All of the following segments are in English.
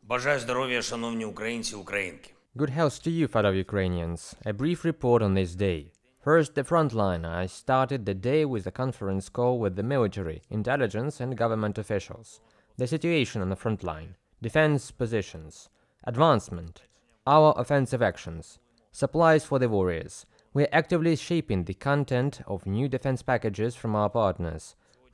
Бажаю здоров'я, шановні українці, українки. Good health to you, fellow Ukrainians. A brief report on this day. First, the front line. I started the day with a conference call with the military, intelligence and government officials. The situation on the front line. Defense positions. Advancement. Our offensive actions. Supplies for the warriors. We are actively shaping the content of new defense packages from our partners.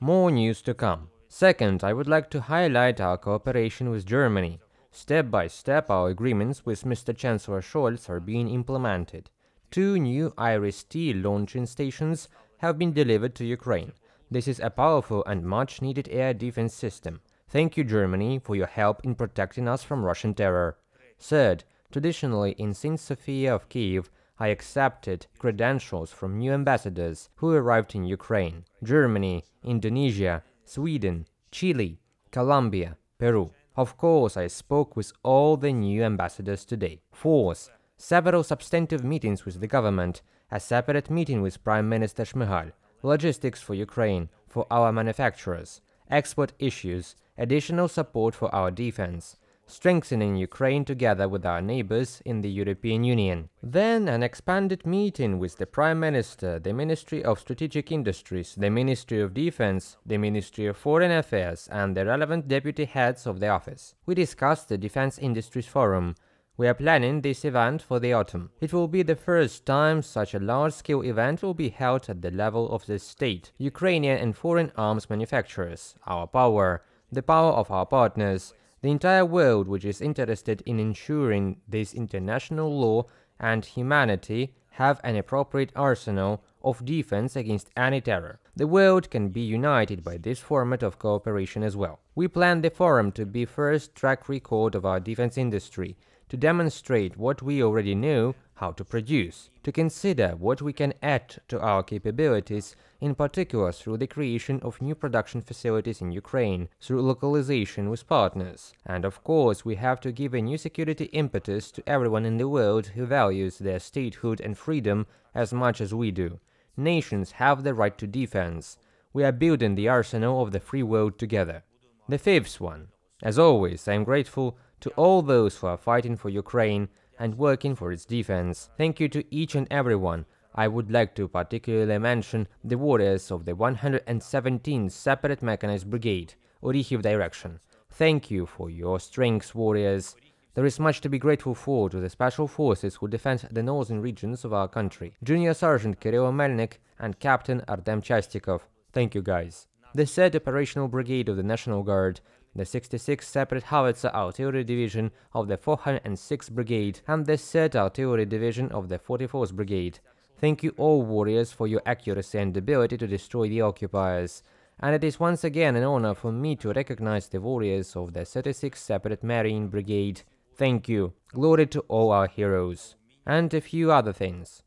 More news to come. Second, I would like to highlight our cooperation with Germany. Step by step, our agreements with Mr. Chancellor Scholz are being implemented. 2 new IRIS-T launching stations have been delivered to Ukraine. This is a powerful and much-needed air defense system. Thank you, Germany, for your help in protecting us from Russian terror. Third, traditionally in St. Sophia of Kiev, I accepted credentials from new ambassadors who arrived in Ukraine: Germany, Indonesia, Sweden, Chile, Colombia, Peru. Of course, I spoke with all the new ambassadors today. Fourth, several substantive meetings with the government, a separate meeting with Prime Minister Shmyhal, logistics for Ukraine, for our manufacturers, export issues, additional support for our defense, strengthening Ukraine together with our neighbors in the European Union. Then an expanded meeting with the Prime Minister, the Ministry of Strategic Industries, the Ministry of Defense, the Ministry of Foreign Affairs, and the relevant deputy heads of the office. We discussed the Defense Industries Forum. We are planning this event for the autumn. It will be the first time such a large-scale event will be held at the level of the state, Ukrainian and foreign arms manufacturers, our power, the power of our partners, the entire world which is interested in ensuring this international law and humanity have an appropriate arsenal of defense against any terror. The world can be united by this format of cooperation as well. We plan the forum to be first track record of our defense industry, to demonstrate what we already know how to produce, to consider what we can add to our capabilities, in particular through the creation of new production facilities in Ukraine, through localization with partners. And of course, we have to give a new security impetus to everyone in the world who values their statehood and freedom as much as we do. Nations have the right to defense. We are building the arsenal of the free world together. The fifth one. As always, I am grateful to all those who are fighting for Ukraine and working for its defense. Thank you to each and everyone. I would like to particularly mention the warriors of the 117th Separate Mechanized Brigade, Orikhiv Direction. Thank you for your strength, warriors. There is much to be grateful for to the special forces who defend the northern regions of our country. Junior Sergeant Kirill Melnik and Captain Artem Chastikov. Thank you, guys. The 3rd Operational Brigade of the National Guard, the 66th Separate Howitzer Artillery Division of the 406th Brigade, and the 3rd Artillery Division of the 44th Brigade. Thank you all, warriors, for your accuracy and ability to destroy the occupiers. And it is once again an honor for me to recognize the warriors of the 36th Separate Marine Brigade. Thank you. Glory to all our heroes. And a few other things.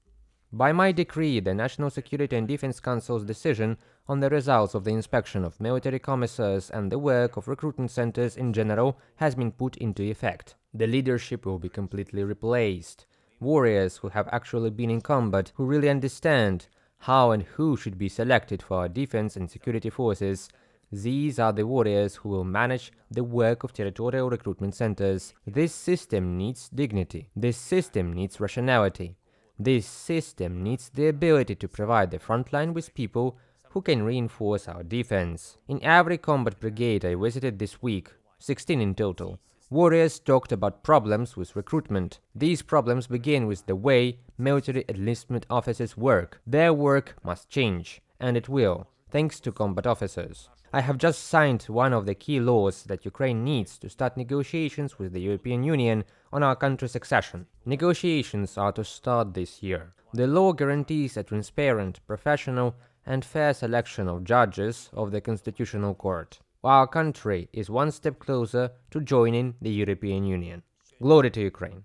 By my decree, the National Security and Defense Council's decision on the results of the inspection of military commissars and the work of recruitment centers in general has been put into effect. The leadership will be completely replaced. Warriors who have actually been in combat, who really understand how and who should be selected for our defense and security forces, these are the warriors who will manage the work of territorial recruitment centers. This system needs dignity. This system needs rationality. This system needs the ability to provide the front line with people who can reinforce our defense. In every combat brigade I visited this week, 16 in total, warriors talked about problems with recruitment. These problems begin with the way military enlistment officers work. Their work must change, and it will, thanks to combat officers. I have just signed one of the key laws that Ukraine needs to start negotiations with the European Union on our country's accession. Negotiations are to start this year. The law guarantees a transparent, professional, and fair selection of judges of the Constitutional Court. Our country is one step closer to joining the European Union. Glory to Ukraine!